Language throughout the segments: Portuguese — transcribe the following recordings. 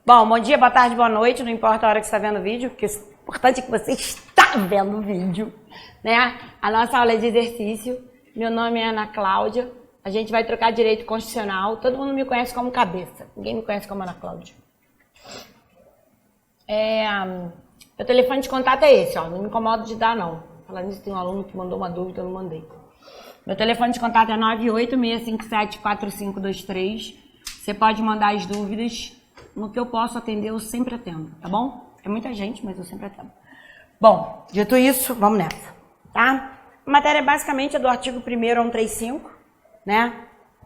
Bom dia, boa tarde, boa noite, não importa a hora que você está vendo o vídeo, porque o importante é que você está vendo o vídeo, né? A nossa aula é de exercício, meu nome é Ana Cláudia, a gente vai trocar direito constitucional, todo mundo me conhece como cabeça, ninguém me conhece como Ana Cláudia. Meu telefone de contato é esse, ó, não me incomodo de dar não. Falando nisso, tem um aluno que mandou uma dúvida, eu não mandei. Meu telefone de contato é 986574523, você pode mandar as dúvidas. No que eu posso atender, eu sempre atendo, tá bom? É muita gente, mas eu sempre atendo. Bom, dito isso, vamos nessa, tá? A matéria basicamente é do artigo 1º ao 135, né?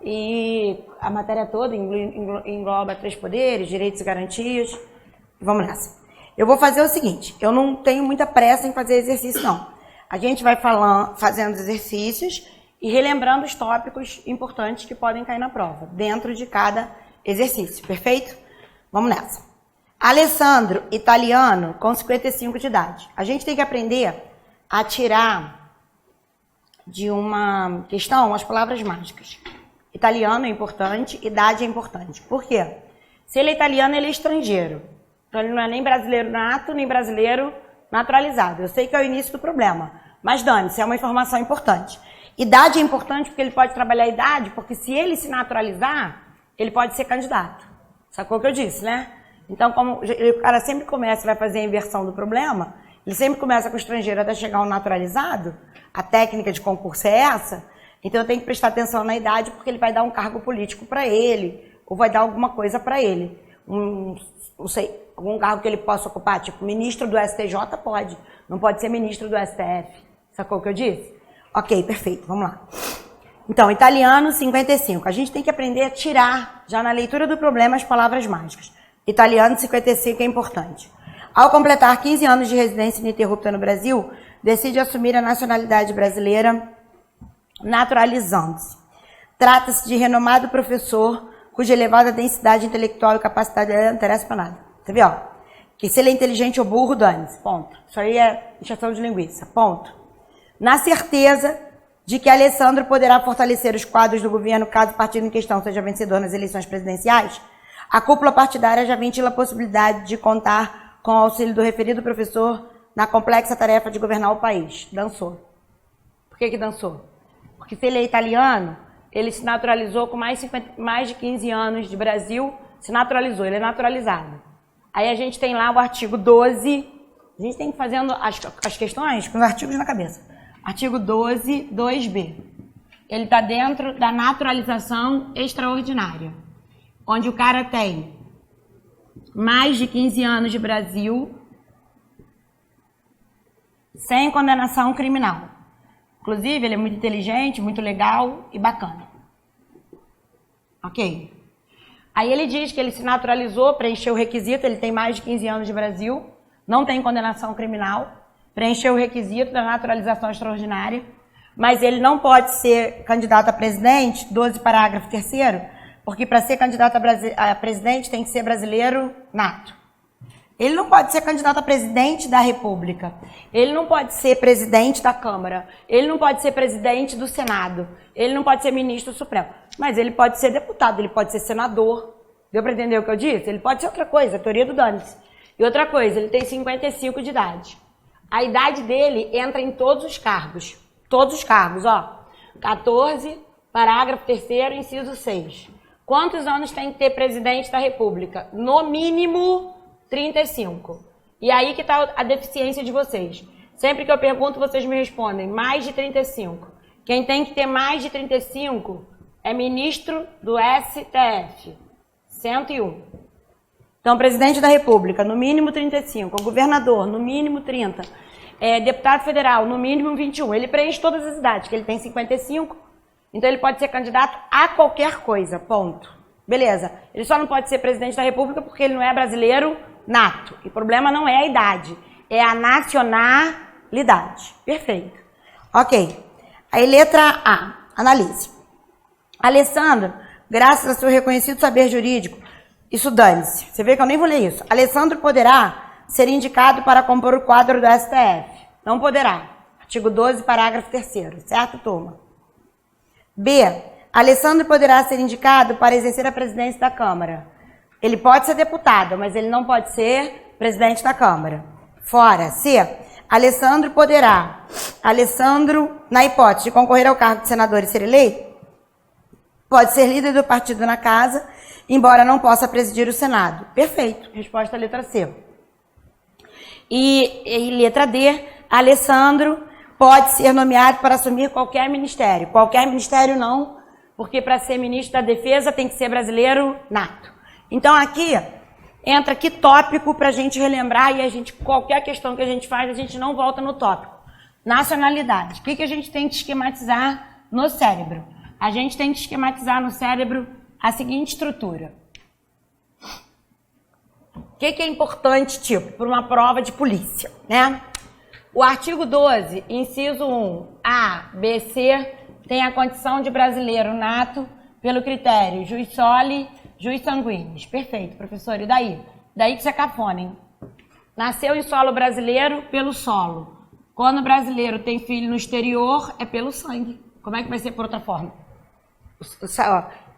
E a matéria toda engloba 3 poderes, direitos e garantias. Vamos nessa. Eu vou fazer o seguinte, eu não tenho muita pressa em fazer exercício, não. A gente vai fazendo exercícios e relembrando os tópicos importantes que podem cair na prova, dentro de cada exercício, perfeito? Vamos nessa. Alessandro, italiano, com 55 de idade. A gente tem que aprender a tirar de uma questão as palavras mágicas. Italiano é importante, idade é importante. Por quê? Se ele é italiano, ele é estrangeiro. Então ele não é nem brasileiro nato, nem brasileiro naturalizado. Eu sei que é o início do problema, mas dane-se, é uma informação importante. Idade é importante porque ele pode trabalhar a idade, porque se ele se naturalizar, ele pode ser candidato. Sacou o que eu disse, né? Então, como o cara sempre começa e vai fazer a inversão do problema, ele sempre começa com o estrangeiro até chegar ao naturalizado, a técnica de concurso é essa, então eu tenho que prestar atenção na idade porque ele vai dar um cargo político para ele, ou vai dar alguma coisa para ele. Não sei, algum cargo que ele possa ocupar, tipo ministro do STJ pode, não pode ser ministro do STF. Sacou o que eu disse? Ok, perfeito, vamos lá. Então, italiano, 55. A gente tem que aprender a tirar, já na leitura do problema, as palavras mágicas. Italiano, 55 é importante. Ao completar 15 anos de residência ininterrupta no Brasil, decide assumir a nacionalidade brasileira, naturalizando-se. Trata-se de renomado professor, cuja elevada densidade intelectual e capacidade não interessa para nada. Você viu, ó? Que se ele é inteligente ou burro, dane-se. Ponto. Isso aí é injeção de linguiça. Ponto. Na certeza de que Alessandro poderá fortalecer os quadros do governo caso o partido em questão seja vencedor nas eleições presidenciais, a cúpula partidária já ventila a possibilidade de contar com o auxílio do referido professor na complexa tarefa de governar o país. Dançou. Por que dançou? Porque se ele é italiano, ele se naturalizou com mais de 15 anos de Brasil, se naturalizou, ele é naturalizado. Aí a gente tem lá o artigo 12, a gente tem que ir fazendo as questões com os artigos na cabeça. Artigo 12, 2b. Ele está dentro da naturalização extraordinária, onde o cara tem mais de 15 anos de Brasil sem condenação criminal. Inclusive, ele é muito inteligente, muito legal e bacana. Ok? Aí ele diz que ele se naturalizou, preencheu o requisito, ele tem mais de 15 anos de Brasil, não tem condenação criminal, preencheu o requisito da naturalização extraordinária, mas ele não pode ser candidato a presidente, 12 parágrafo 3º, porque para ser candidato a presidente tem que ser brasileiro nato. Ele não pode ser candidato a presidente da República, ele não pode ser presidente da Câmara, ele não pode ser presidente do Senado, ele não pode ser ministro supremo, mas ele pode ser deputado, ele pode ser senador. Deu para entender o que eu disse? Ele pode ser outra coisa, a teoria do dane-se. E outra coisa, ele tem 55 de idade. A idade dele entra em todos os cargos, ó. 14, parágrafo 3º, inciso 6. Quantos anos tem que ter presidente da República? No mínimo 35. E aí que está a deficiência de vocês. Sempre que eu pergunto, vocês me respondem mais de 35. Quem tem que ter mais de 35 é ministro do STF, 101. Então, presidente da República, no mínimo 35. O governador, no mínimo 30. Deputado federal, no mínimo 21. Ele preenche todas as idades, que ele tem 55. Então, ele pode ser candidato a qualquer coisa, ponto. Beleza. Ele só não pode ser presidente da República porque ele não é brasileiro nato. E o problema não é a idade, é a nacionalidade. Perfeito. Ok. Aí, letra A. Analise. Alessandro, graças ao seu reconhecido saber jurídico, isso dane-se. Você vê que eu nem vou ler isso. Alessandro poderá ser indicado para compor o quadro do STF. Não poderá. Artigo 12, parágrafo 3º. Certo, turma? B. Alessandro poderá ser indicado para exercer a presidência da Câmara. Ele pode ser deputado, mas ele não pode ser presidente da Câmara. Fora. C. Alessandro poderá. Alessandro, na hipótese de concorrer ao cargo de senador e ser eleito, pode ser líder do partido na casa, embora não possa presidir o Senado. Perfeito. Resposta letra C. E letra D. Alessandro pode ser nomeado para assumir qualquer ministério. Qualquer ministério não, porque para ser ministro da Defesa tem que ser brasileiro nato. Então aqui entra que tópico para a gente relembrar e qualquer questão que a gente faz, a gente não volta no tópico. Nacionalidade. O que a gente tem que esquematizar no cérebro? A gente tem que esquematizar no cérebro a seguinte estrutura. O que é importante, tipo, para uma prova de polícia, né? O artigo 12, inciso 1, A, B, C, tem a condição de brasileiro nato pelo critério jus soli, jus sanguinis. Perfeito, professor. E daí? Daí que você é cafona, hein? Nasceu em solo brasileiro pelo solo. Quando o brasileiro tem filho no exterior, é pelo sangue. Como é que vai ser por outra forma?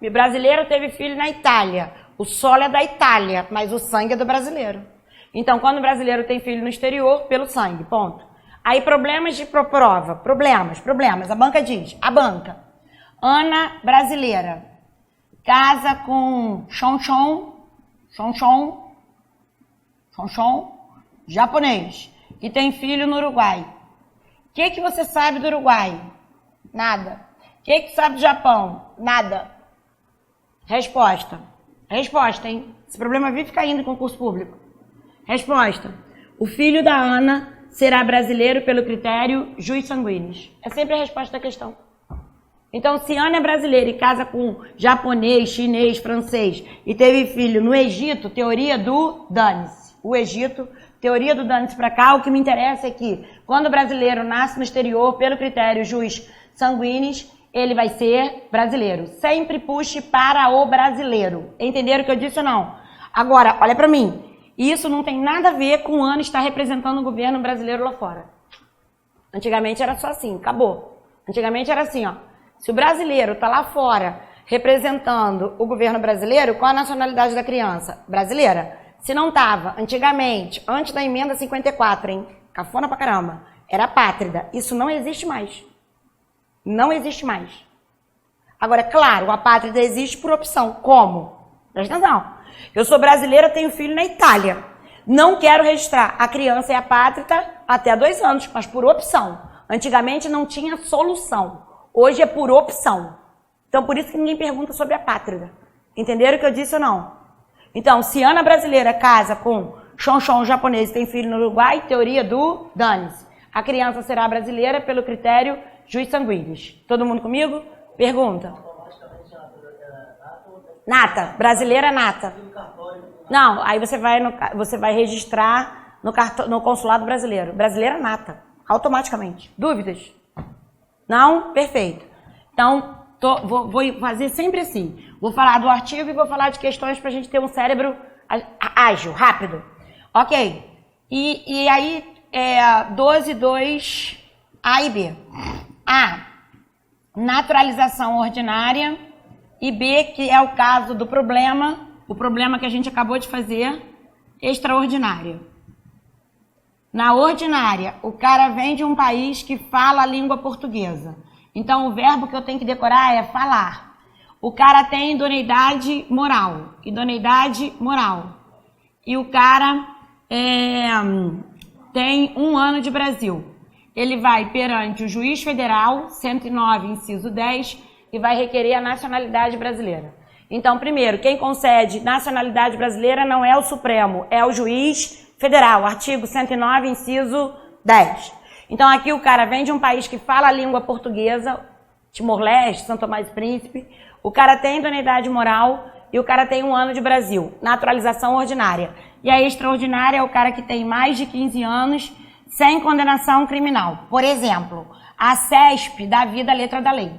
O brasileiro teve filho na Itália. O solo é da Itália, mas o sangue é do brasileiro. Então, quando o brasileiro tem filho no exterior, pelo sangue, ponto. Aí, problemas de prova. Problemas. A banca diz. Ana brasileira. Casa com Chonchon, japonês. E tem filho no Uruguai. O que você sabe do Uruguai? Nada. O que sabe do Japão? Nada. Resposta, hein? Esse problema vive caindo em concurso público. Resposta. O filho da Ana será brasileiro pelo critério jus sanguinis. É sempre a resposta da questão. Então, se Ana é brasileira e casa com japonês, chinês, francês e teve filho no Egito, teoria do dane-se. O Egito, teoria do dane-se para cá, o que me interessa é que quando o brasileiro nasce no exterior pelo critério jus sanguinis, ele vai ser brasileiro. Sempre puxe para o brasileiro. Entenderam o que eu disse ou não? Agora, olha para mim. Isso não tem nada a ver com o Ana estar representando o governo brasileiro lá fora. Antigamente era só assim, acabou. Antigamente era assim, ó. Se o brasileiro está lá fora representando o governo brasileiro, qual a nacionalidade da criança? Brasileira. Se não estava, antigamente, antes da emenda 54, hein? Cafona pra caramba. Era apátrida. Isso não existe mais. Não existe mais. Agora, claro, a apátrida existe por opção. Como? Presta atenção. Eu sou brasileira, tenho filho na Itália. Não quero registrar a criança e a apátrida até 2 anos, mas por opção. Antigamente não tinha solução. Hoje é por opção. Então, por isso que ninguém pergunta sobre a apátrida. Entenderam o que eu disse ou não? Então, se Ana brasileira casa com Chonchon japonês e tem filho no Uruguai, teoria do dane-se. A criança será brasileira pelo critério jus sanguinis. Todo mundo comigo? Pergunta. Nata. Brasileira nata. Não, aí você vai registrar no consulado brasileiro. Brasileira nata. Automaticamente. Dúvidas? Não? Perfeito. Então, vou fazer sempre assim. Vou falar do artigo e vou falar de questões para a gente ter um cérebro ágil, rápido. Ok. E aí, 12.2, A e B. A, naturalização ordinária. E B, que é o caso do problema, o problema que a gente acabou de fazer, extraordinária. Na ordinária, o cara vem de um país que fala a língua portuguesa. Então, o verbo que eu tenho que decorar é falar. O cara tem idoneidade moral. Idoneidade moral. E o cara tem 1 ano de Brasil. Ele vai perante o juiz federal, 109, inciso 10, e vai requerer a nacionalidade brasileira. Então, primeiro, quem concede nacionalidade brasileira não é o Supremo, é o juiz federal, artigo 109, inciso 10. Então, aqui o cara vem de um país que fala a língua portuguesa, Timor-Leste, São Tomás e Príncipe, o cara tem idoneidade moral e o cara tem 1 ano de Brasil, naturalização ordinária. E a extraordinária é o cara que tem mais de 15 anos sem condenação criminal. Por exemplo, a CESP dá vida à letra da lei.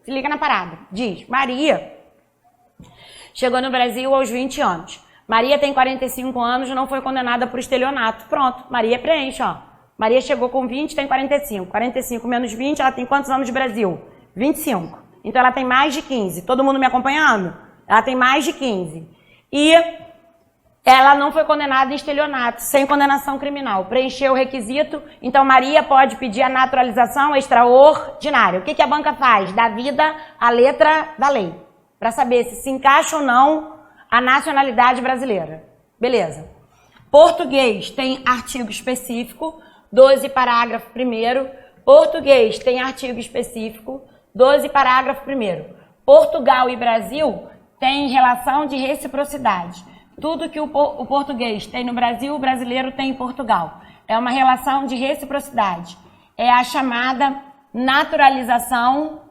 Se liga na parada. Diz, Maria chegou no Brasil aos 20 anos. Maria tem 45 anos e não foi condenada por estelionato. Pronto, Maria preenche, ó. Maria chegou com 20, tem 45. 45 menos 20, ela tem quantos anos de Brasil? 25. Então ela tem mais de 15. Todo mundo me acompanhando? Ela tem mais de 15. E Ela não foi condenada em estelionato, sem condenação criminal. Preencheu o requisito, então Maria pode pedir a naturalização extraordinária. O que a banca faz? Dá vida à letra da lei, para saber se encaixa ou não a nacionalidade brasileira. Beleza. Português tem artigo específico, 12 parágrafo 1º. Português tem artigo específico, 12 parágrafo 1º. Portugal e Brasil têm relação de reciprocidade. Tudo que o português tem no Brasil, o brasileiro tem em Portugal. É uma relação de reciprocidade. É a chamada naturalização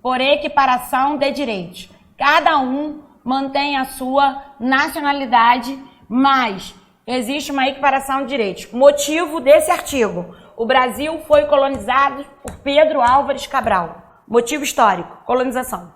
por equiparação de direitos. Cada um mantém a sua nacionalidade, mas existe uma equiparação de direitos. Motivo desse artigo: o Brasil foi colonizado por Pedro Álvares Cabral. Motivo histórico: colonização.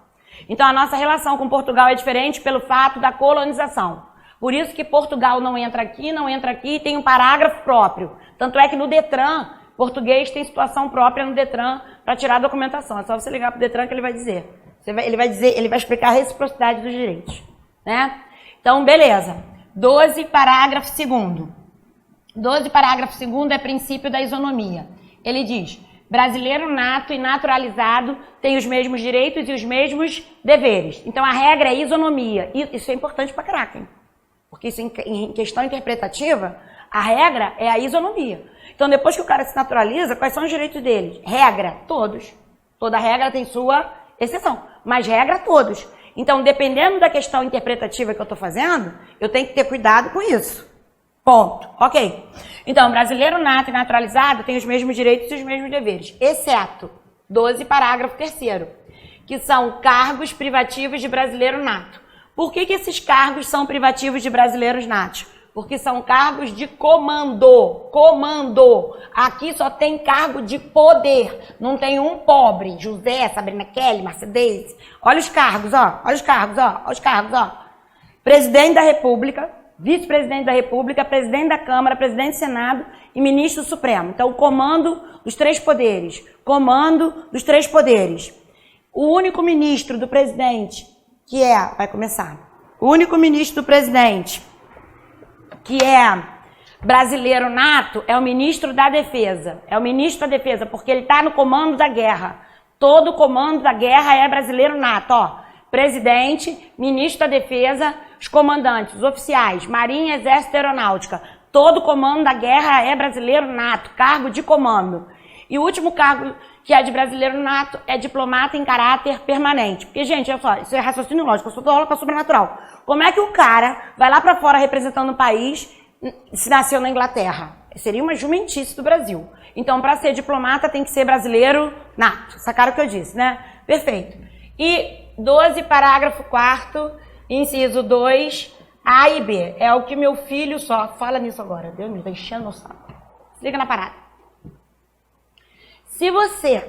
Então a nossa relação com Portugal é diferente pelo fato da colonização. Por isso que Portugal não entra aqui, tem um parágrafo próprio. Tanto é que no Detran, português tem situação própria no Detran para tirar a documentação. É só você ligar para o Detran que ele vai dizer. Ele vai explicar a reciprocidade dos direitos, né? Então, beleza. 12, parágrafo 2º. 12, parágrafo 2º é princípio da isonomia. Ele diz: brasileiro nato e naturalizado têm os mesmos direitos e os mesmos deveres. Então, a regra é isonomia. E isso é importante pra caraca, hein? Porque isso, em questão interpretativa, a regra é a isonomia. Então, depois que o cara se naturaliza, quais são os direitos dele? Regra, todos. Toda regra tem sua exceção, mas regra, todos. Então, dependendo da questão interpretativa que eu estou fazendo, eu tenho que ter cuidado com isso. Ponto. Ok. Então, brasileiro nato e naturalizado tem os mesmos direitos e os mesmos deveres, exceto 12, parágrafo 3º, que são cargos privativos de brasileiro nato. Por que esses cargos são privativos de brasileiros natos? Porque são cargos de comando. Comando. Aqui só tem cargo de poder. Não tem um pobre. José, Sabrina Kelly, Mercedes. Olha os cargos, ó. Olha os cargos, ó. Olha os cargos, ó. Presidente da República, vice-presidente da República, presidente da Câmara, presidente do Senado e ministro supremo. Então, o comando dos três poderes. Comando dos três poderes. O único ministro do presidente que é... Vai começar. O único ministro do presidente que é brasileiro nato é o ministro da Defesa. É o ministro da Defesa, porque ele está no comando da guerra. Todo o comando da guerra é brasileiro nato, ó. Presidente, ministro da Defesa, os comandantes, os oficiais, Marinha, Exército e Aeronáutica. Todo o comando da guerra é brasileiro nato, cargo de comando. E o último cargo que é de brasileiro nato é diplomata em caráter permanente. Porque, gente, olha só, isso é raciocínio lógico, eu sou da aula para sobrenatural. Como é que o cara vai lá para fora representando o país se nasceu na Inglaterra? Seria uma jumentice do Brasil. Então, para ser diplomata, tem que ser brasileiro nato. Sacaram o que eu disse, né? Perfeito. E 12, parágrafo 4º, inciso 2, A e B. É o que meu filho só... Fala nisso agora, Deus me tá enchendo o saco. Se liga na parada. Se você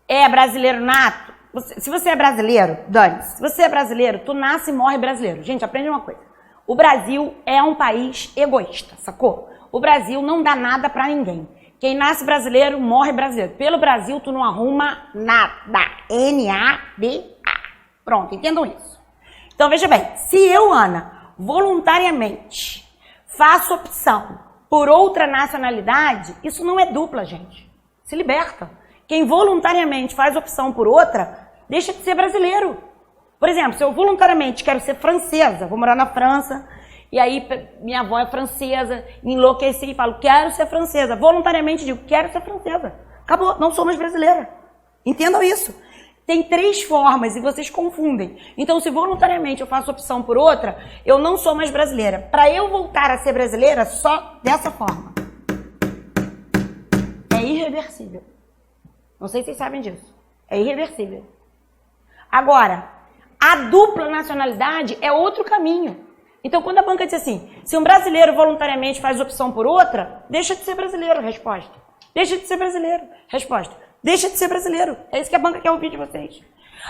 é brasileiro nato, se você é brasileiro, Dani, se você é brasileiro, tu nasce e morre brasileiro. Gente, aprende uma coisa. O Brasil é um país egoísta, sacou? O Brasil não dá nada pra ninguém. Quem nasce brasileiro, morre brasileiro. Pelo Brasil, tu não arruma nada. N-A-D-A. Pronto, entendam isso. Então, veja bem. Se eu, Ana, voluntariamente faço opção por outra nacionalidade, isso não é dupla, gente. Se liberta. Quem voluntariamente faz opção por outra, deixa de ser brasileiro. Por exemplo, se eu voluntariamente quero ser francesa, vou morar na França, e aí minha avó é francesa, enlouqueci e falo, quero ser francesa. Voluntariamente digo, quero ser francesa. Acabou, não sou mais brasileira. Entendam isso. Tem 3 formas e vocês confundem. Então, se voluntariamente eu faço opção por outra, eu não sou mais brasileira. Para eu voltar a ser brasileira, só dessa forma. É irreversível. Não sei se vocês sabem disso. É irreversível. Agora, a dupla nacionalidade é outro caminho. Então, quando a banca diz assim, se um brasileiro voluntariamente faz opção por outra, deixa de ser brasileiro, resposta. Deixa de ser brasileiro, resposta. Deixa de ser brasileiro. É isso que a banca quer ouvir de vocês.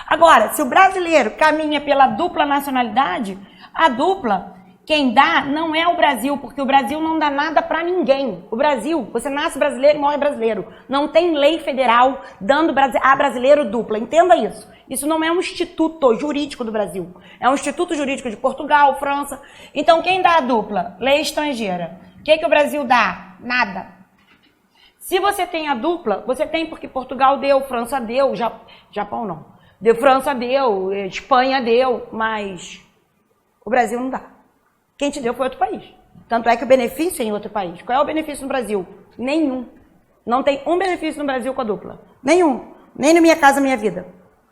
Agora, se o brasileiro caminha pela dupla nacionalidade, a dupla, Quem dá não é o Brasil, porque o Brasil não dá nada para ninguém. O Brasil, você nasce brasileiro e morre brasileiro. Não tem lei federal dando a brasileiro dupla. Entenda isso. Isso não é um instituto jurídico do Brasil. É um instituto jurídico de Portugal, França. Então, quem dá a dupla? Lei estrangeira. O que o Brasil dá? Nada. Se você tem a dupla, você tem porque Portugal deu, França deu, Japão não. França deu, Espanha deu, mas o Brasil não dá. Quem te deu foi outro país. Tanto é que o benefício é em outro país. Qual é o benefício no Brasil? Nenhum. Não tem um benefício no Brasil com a dupla. Nenhum. Nem na Minha Casa Minha Vida.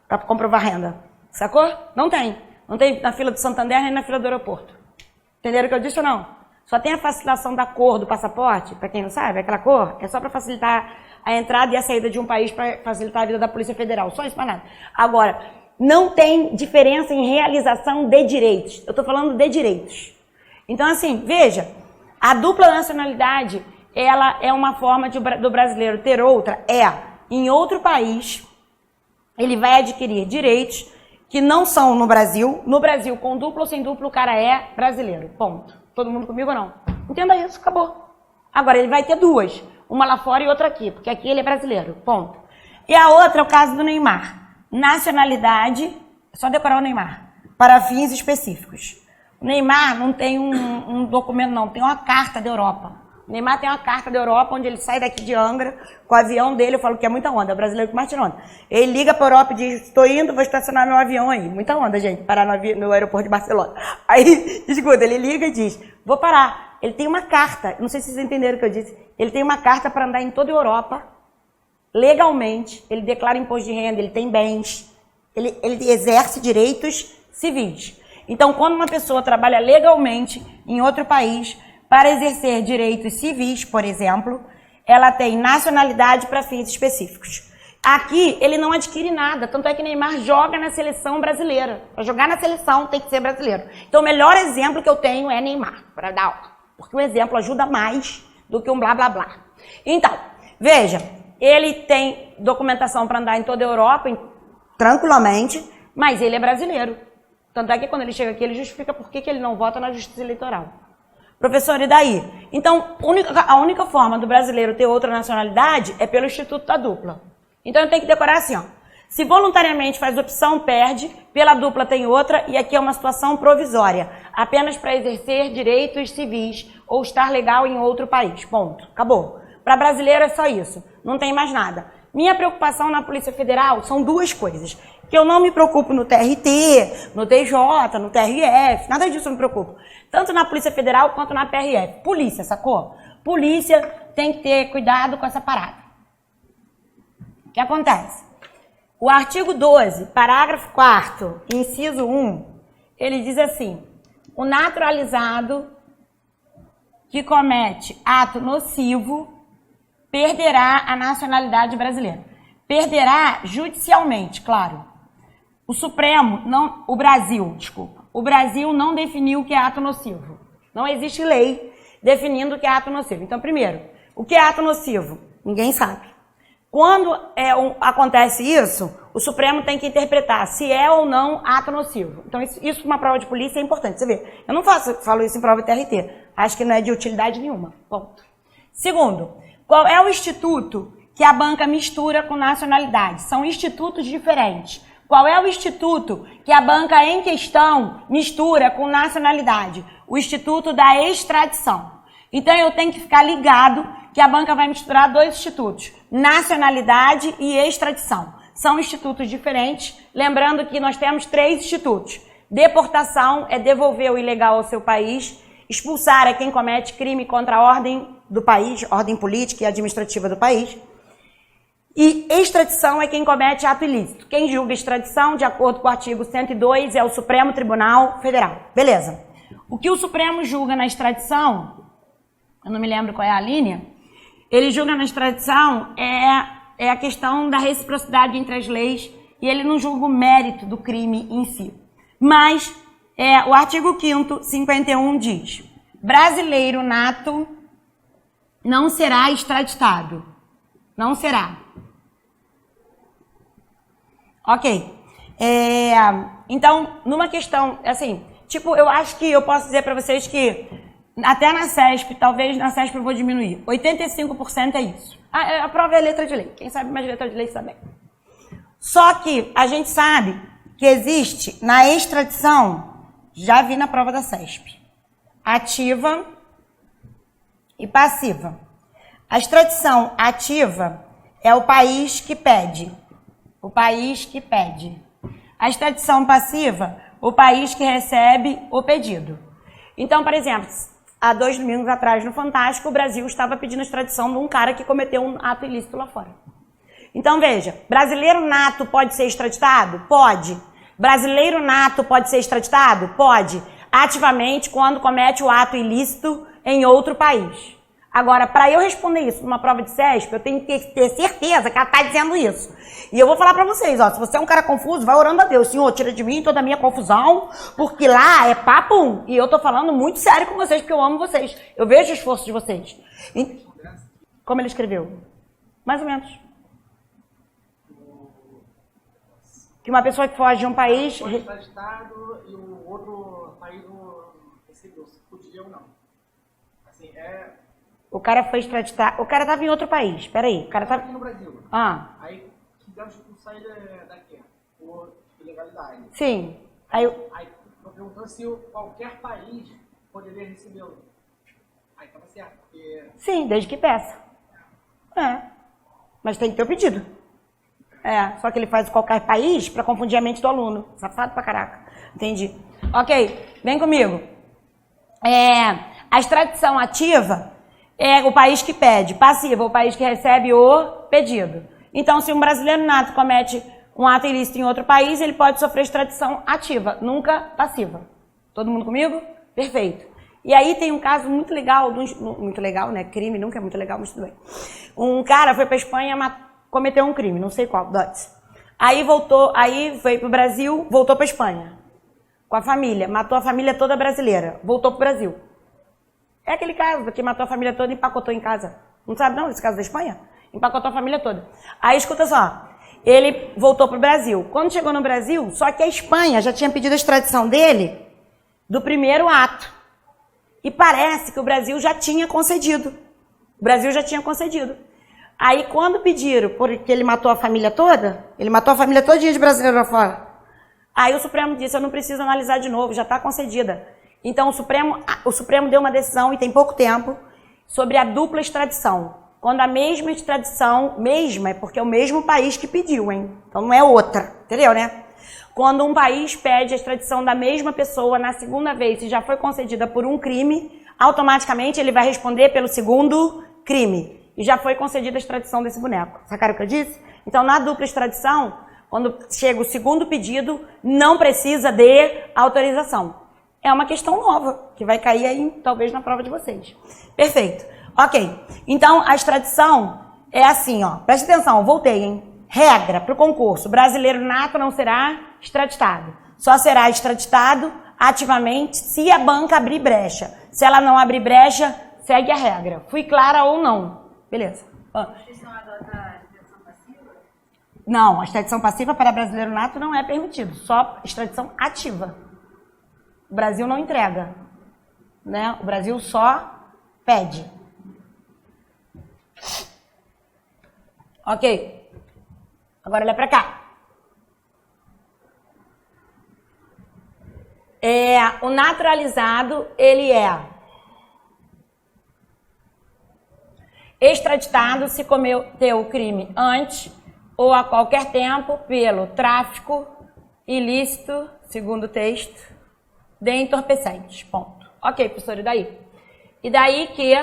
Para comprovar renda. Sacou? Não tem. Não tem na fila do Santander nem na fila do aeroporto. Entenderam o que eu disse ou não? Só tem a facilitação da cor do passaporte, para quem não sabe, aquela cor é só para facilitar a entrada e a saída de um país, para facilitar a vida da Polícia Federal. Só isso, para nada. Agora, não tem diferença em realização de direitos. Eu estou falando de direitos. Então, assim, veja, a dupla nacionalidade, ela é uma forma do brasileiro ter outra, em outro país, ele vai adquirir direitos que não são no Brasil. No Brasil, com duplo ou sem duplo, o cara é brasileiro. Ponto. Todo mundo comigo ou não? Entenda isso, acabou. Agora, ele vai ter duas. Uma lá fora e outra aqui, porque aqui ele é brasileiro. Ponto. E a outra é o caso do Neymar. Nacionalidade, só decorar o Neymar, para fins específicos. O Neymar não tem um documento, não. Tem uma carta da Europa. O Neymar tem uma carta da Europa, onde ele sai daqui de Angra, com o avião dele, eu falo que é muita onda, é o brasileiro que mais tira onda. Ele liga para a Europa e diz, estou indo, vou estacionar meu avião aí. Muita onda, gente, parar no aeroporto de Barcelona. Aí, escuta, ele liga e diz, vou parar. Ele tem uma carta, não sei se vocês entenderam o que eu disse, ele tem uma carta para andar em toda a Europa, legalmente, ele declara imposto de renda, ele tem bens, ele exerce direitos civis. Então, quando uma pessoa trabalha legalmente em outro país, para exercer direitos civis, por exemplo, ela tem nacionalidade para fins específicos. Aqui, ele não adquire nada, tanto é que Neymar joga na seleção brasileira. Para jogar na seleção, tem que ser brasileiro. Então, o melhor exemplo que eu tenho é Neymar, para dar aula. Porque o exemplo ajuda mais do que um blá, blá, blá. Então, veja, ele tem documentação para andar em toda a Europa, tranquilamente, mas ele é brasileiro. Tanto é que quando ele chega aqui, ele justifica por que ele não vota na Justiça Eleitoral. Professor, e daí? Então, a única forma do brasileiro ter outra nacionalidade é pelo Instituto da Dupla. Então, eu tenho que decorar assim, ó. Se voluntariamente faz opção, perde, pela dupla tem outra, e aqui é uma situação provisória, apenas para exercer direitos civis ou estar legal em outro país. Ponto. Acabou. Para brasileiro é só isso. Não tem mais nada. Minha preocupação na Polícia Federal são duas coisas. Que eu não me preocupo no TRT, no TJ, no TRF, nada disso eu me preocupo. Tanto na Polícia Federal quanto na PRF. Polícia, sacou? Polícia tem que ter cuidado com essa parada. O que acontece? O artigo 12, parágrafo 4º, inciso 1, ele diz assim, o naturalizado que comete ato nocivo perderá a nacionalidade brasileira. Perderá judicialmente, claro. O Brasil não definiu o que é ato nocivo. Não existe lei definindo o que é ato nocivo. Então, primeiro, o que é ato nocivo? Ninguém sabe. Quando acontece isso, o Supremo tem que interpretar se é ou não ato nocivo. Então, isso para uma prova de polícia é importante. Você vê, eu não falo isso em prova de TRT. Acho que não é de utilidade nenhuma. Ponto. Segundo, qual é o instituto que a banca mistura com nacionalidade? São institutos diferentes. Qual é o instituto que a banca em questão mistura com nacionalidade? O Instituto da Extradição. Então, eu tenho que ficar ligado que a banca vai misturar dois institutos, nacionalidade e extradição. São institutos diferentes, lembrando que nós temos 3 institutos. Deportação é devolver o ilegal ao seu país, expulsar é quem comete crime contra a ordem do país, ordem política e administrativa do país, e extradição é quem comete ato ilícito. Quem julga extradição, de acordo com o artigo 102, é o Supremo Tribunal Federal. Beleza. O que o Supremo julga na extradição, eu não me lembro qual é a linha, ele julga na extradição é a questão da reciprocidade entre as leis e ele não julga o mérito do crime em si. Mas o artigo 5º, 51, diz: brasileiro nato não será extraditado. Não será. Ok. Então, numa questão, assim, Tipo, eu acho que eu posso dizer para vocês que até na CESP, talvez na CESP eu vou diminuir. 85% é isso. A prova é letra de lei. Quem sabe mais letra de lei sabe. Só que a gente sabe que existe na extradição, já vi na prova da CESP, ativa e passiva. A extradição ativa é o país que pede. O país que pede. A extradição passiva, o país que recebe o pedido. Então, por exemplo, há 2 domingos atrás no Fantástico, o Brasil estava pedindo a extradição de um cara que cometeu um ato ilícito lá fora. Então, veja, brasileiro nato pode ser extraditado? Pode. Brasileiro nato pode ser extraditado? Pode. Ativamente quando comete o ato ilícito em outro país. Agora, para eu responder isso numa prova de CESP, eu tenho que ter certeza que ela está dizendo isso. E eu vou falar para vocês, ó, se você é um cara confuso, vai orando a Deus. Senhor, tira de mim toda a minha confusão, porque lá é papo. E eu tô falando muito sério com vocês, porque eu amo vocês. Eu vejo o esforço de vocês. Como ele escreveu? Mais ou menos. Que uma pessoa que foge de um país... Pode estar Estado e o outro país não recebeu, se podia ou não. Assim, O cara foi extraditado... O cara estava em outro país. Peraí. O cara estava aqui no Brasil. Aí quiseram expulsar ele daqui, por ilegalidade. Sim. Aí eu perguntando se qualquer país poderia recebê-lo. Aí estava certo, porque... Sim, desde que peça. Mas tem que ter o pedido. Só que ele faz qualquer país para confundir a mente do aluno. Safado pra caraca. Entendi. Ok, vem comigo. A extradição ativa é o país que pede. Passiva, o país que recebe o pedido. Então, se um brasileiro nato comete um ato ilícito em outro país, ele pode sofrer extradição ativa, nunca passiva. Todo mundo comigo? Perfeito. E aí tem um caso muito legal, muito legal, né? Crime nunca é muito legal, mas tudo bem. Um cara foi pra Espanha, cometeu um crime, não sei qual, dots. Aí veio pro Brasil, voltou pra Espanha. Com a família, matou a família toda brasileira, voltou pro Brasil. É aquele caso que matou a família toda e empacotou em casa. Não sabe não, esse caso da Espanha? Empacotou a família toda. Aí, escuta só, ele voltou pro Brasil. Quando chegou no Brasil, só que a Espanha já tinha pedido a extradição dele do primeiro ato. E parece que o Brasil já tinha concedido. O Brasil já tinha concedido. Aí, quando pediram, porque ele matou a família toda, ele matou a família todinha de brasileiro lá fora. Aí o Supremo disse, eu não preciso analisar de novo, já está concedida. Então, o Supremo deu uma decisão, e tem pouco tempo, sobre a dupla extradição. Quando a mesma extradição, mesma é porque é o mesmo país que pediu, hein? Então não é outra, entendeu, né? Quando um país pede a extradição da mesma pessoa na segunda vez, se já foi concedida por um crime, automaticamente ele vai responder pelo segundo crime. E já foi concedida a extradição desse boneco. Sacaram o que eu disse? Então, na dupla extradição, quando chega o segundo pedido, não precisa de autorização. É uma questão nova, que vai cair aí, talvez, na prova de vocês. Perfeito. Ok. Então, a extradição é assim, ó. Preste atenção, voltei, hein? Regra para o concurso. Brasileiro nato não será extraditado. Só será extraditado ativamente se a banca abrir brecha. Se ela não abrir brecha, segue a regra. Fui clara ou não? Beleza. Vocês não adotam a extradição passiva? Não, a extradição passiva para brasileiro nato não é permitido. Só extradição ativa. O Brasil não entrega, né? O Brasil só pede. Ok. Agora olha para cá. O naturalizado, ele é extraditado se cometeu o crime antes ou a qualquer tempo pelo tráfico ilícito, segundo o texto, de entorpecentes. Ponto. Ok, professor, e daí? E daí que...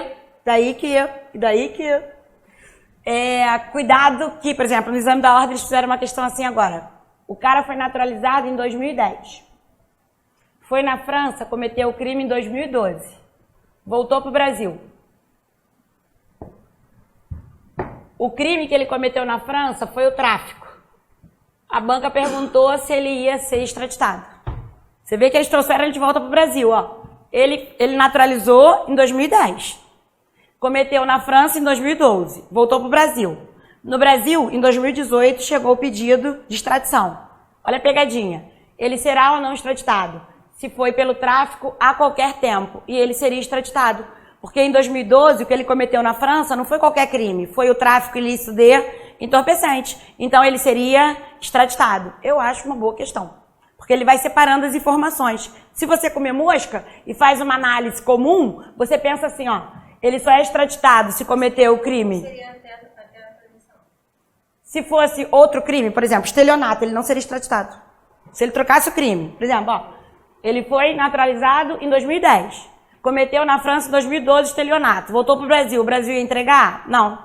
Cuidado que, por exemplo, no exame da ordem eles fizeram uma questão assim agora. O cara foi naturalizado em 2010. Foi na França, cometeu o crime em 2012. Voltou para o Brasil. O crime que ele cometeu na França foi o tráfico. A banca perguntou se ele ia ser extraditado. Você vê que eles trouxeram ele de volta para o Brasil, ó. Ele naturalizou em 2010. Cometeu na França em 2012. Voltou para o Brasil. No Brasil, em 2018, chegou o pedido de extradição. Olha a pegadinha. Ele será ou não extraditado se foi pelo tráfico a qualquer tempo e ele seria extraditado. Porque em 2012 o que ele cometeu na França não foi qualquer crime, foi o tráfico ilícito de entorpecente. Então ele seria extraditado. Eu acho uma boa questão, porque ele vai separando as informações. Se você comer mosca e faz uma análise comum, você pensa assim, ó, ele só é extraditado se cometeu o crime. Seria até a transição. Se fosse outro crime, por exemplo, estelionato, ele não seria extraditado. Se ele trocasse o crime, por exemplo, ó, ele foi naturalizado em 2010, cometeu na França em 2012 estelionato, voltou para o Brasil ia entregar? Não.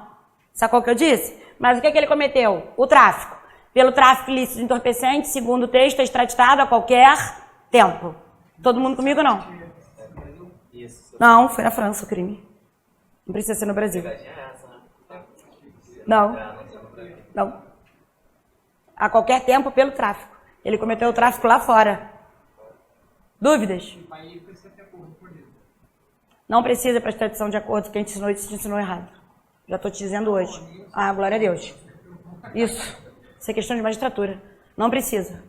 Sacou o que eu disse? Mas o que ele cometeu? O tráfico. Pelo tráfico ilícito de entorpecente, segundo o texto, é extraditado a qualquer tempo. Todo mundo comigo ou não? Não, foi na França o crime. Não precisa ser no Brasil. Não. Não. A qualquer tempo pelo tráfico. Ele cometeu o tráfico lá fora. Dúvidas? Não precisa para extradição de acordo, porque a gente ensinou isso, te ensinou errado. Já estou te dizendo hoje. Ah, glória a Deus. Isso. Isso é questão de magistratura. Não precisa.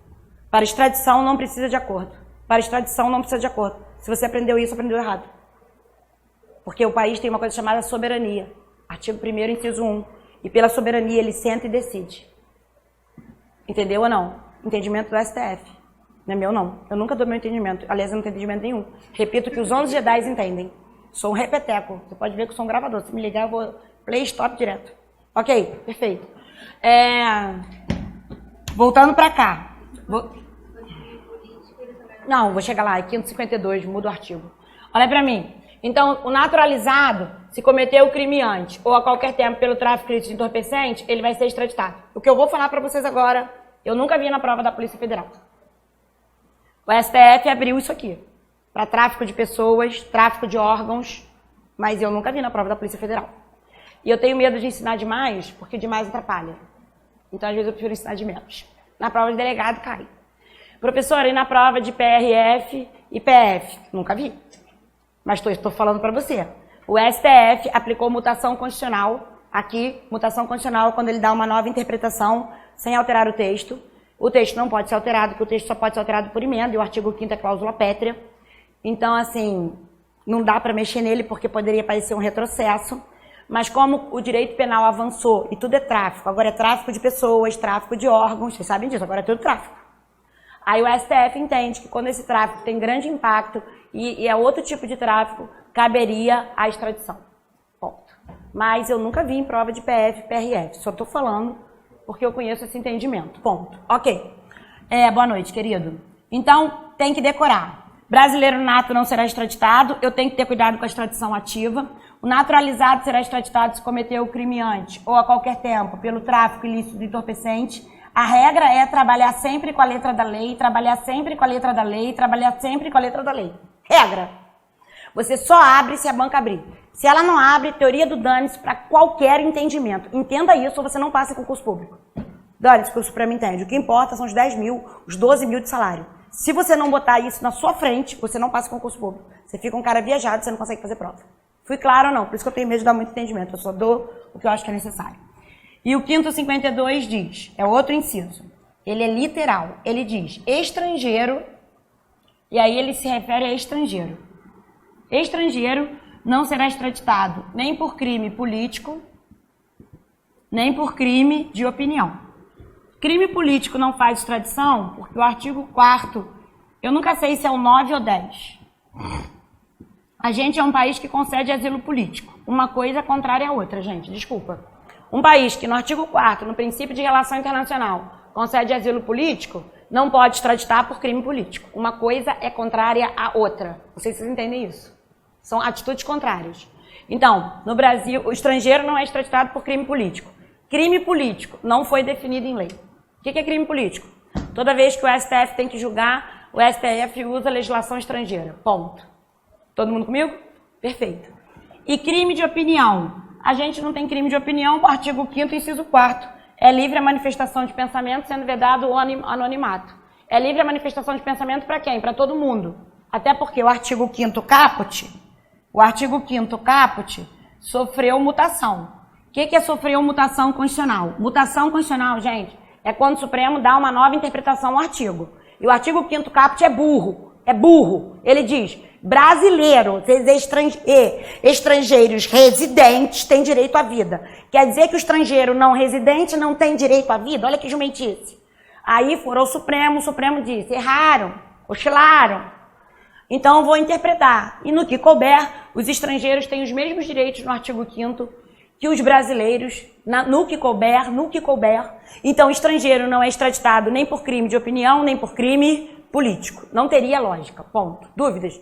Para extradição não precisa de acordo. Para extradição não precisa de acordo. Se você aprendeu isso, aprendeu errado. Porque o país tem uma coisa chamada soberania. Artigo 1º, inciso 1. E pela soberania ele senta e decide. Entendeu ou não? Entendimento do STF. Não é meu, não. Eu nunca dou meu entendimento. Aliás, eu não tenho entendimento nenhum. Repito que os 11 Jedi entendem. Sou um repeteco. Você pode ver que eu sou um gravador. Se me ligar, eu vou play stop direto. Ok, perfeito. Voltando pra cá. Não, vou chegar lá. É 552, muda o artigo. Olha pra mim. Então, o naturalizado, se cometeu o crime antes ou a qualquer tempo pelo tráfico ilícito de entorpecente, ele vai ser extraditado. O que eu vou falar pra vocês agora, eu nunca vi na prova da Polícia Federal. O STF abriu isso aqui. Para tráfico de pessoas, tráfico de órgãos, mas eu nunca vi na prova da Polícia Federal. E eu tenho medo de ensinar demais, porque demais atrapalha. Então, às vezes, eu prefiro ensinar de menos. Na prova de delegado, cai. Professora, e na prova de PRF e PF? Nunca vi. Mas estou falando para você. O STF aplicou mutação constitucional, aqui, mutação constitucional, quando ele dá uma nova interpretação, sem alterar o texto. O texto não pode ser alterado, porque o texto só pode ser alterado por emenda, e o artigo 5º é cláusula pétrea. Então, assim, não dá para mexer nele, porque poderia parecer um retrocesso. Mas como o direito penal avançou, e tudo é tráfico, agora é tráfico de pessoas, tráfico de órgãos, vocês sabem disso, agora é tudo tráfico. Aí o STF entende que quando esse tráfico tem grande impacto e é outro tipo de tráfico, caberia a extradição. Ponto. Mas eu nunca vi em prova de PF e PRF, só estou falando porque eu conheço esse entendimento. Ponto. Ok. Boa noite, querido. Então, tem que decorar. Brasileiro nato não será extraditado, eu tenho que ter cuidado com a extradição ativa. O naturalizado será extraditado se cometeu o crime antes ou a qualquer tempo pelo tráfico ilícito de entorpecente. A regra é trabalhar sempre com a letra da lei, trabalhar sempre com a letra da lei, trabalhar sempre com a letra da lei. Regra. Você só abre se a banca abrir. Se ela não abre, teoria do dane-se para qualquer entendimento. Entenda isso ou você não passa em concurso público. Dane-se que o Supremo entende. O que importa são os 10 mil, os 12 mil de salário. Se você não botar isso na sua frente, você não passa em concurso público. Você fica um cara viajado, você não consegue fazer prova. Fui claro ou não? Por isso que eu tenho medo de dar muito entendimento. Eu só dou o que eu acho que é necessário. E o 552 diz, é outro inciso, ele é literal, ele diz estrangeiro, e aí ele se refere a estrangeiro. Estrangeiro não será extraditado nem por crime político, nem por crime de opinião. Crime político não faz extradição, porque o artigo 4º, eu nunca sei se é o 9 ou 10. A gente é um país que concede asilo político. Uma coisa é contrária à outra, gente, desculpa. Um país que no artigo 4º, no princípio de relação internacional, concede asilo político, não pode extraditar por crime político. Uma coisa é contrária à outra. Não sei se vocês entendem isso. São atitudes contrárias. Então, no Brasil, o estrangeiro não é extraditado por crime político. Crime político não foi definido em lei. O que é crime político? Toda vez que o STF tem que julgar, o STF usa legislação estrangeira. Ponto. Todo mundo comigo? Perfeito. E crime de opinião? A gente não tem crime de opinião, o artigo 5º, inciso 4º. É livre a manifestação de pensamento, sendo vedado o anonimato. É livre a manifestação de pensamento para quem? Para todo mundo. Até porque o artigo 5º caput, sofreu mutação. O que é sofreu mutação constitucional? Mutação constitucional, gente, é quando o Supremo dá uma nova interpretação ao artigo. E o artigo 5º caput é burro. é burro. Ele diz, brasileiro, estrangeiros residentes têm direito à vida. Quer dizer que o estrangeiro não residente não tem direito à vida? Olha que jumentice. Aí foram ao Supremo, o Supremo disse, erraram, oscilaram. Então eu vou interpretar. E no que couber, os estrangeiros têm os mesmos direitos no artigo 5º que os brasileiros, no que couber. Então, estrangeiro não é extraditado nem por crime de opinião, nem por crime político. Não teria lógica, ponto. Dúvidas?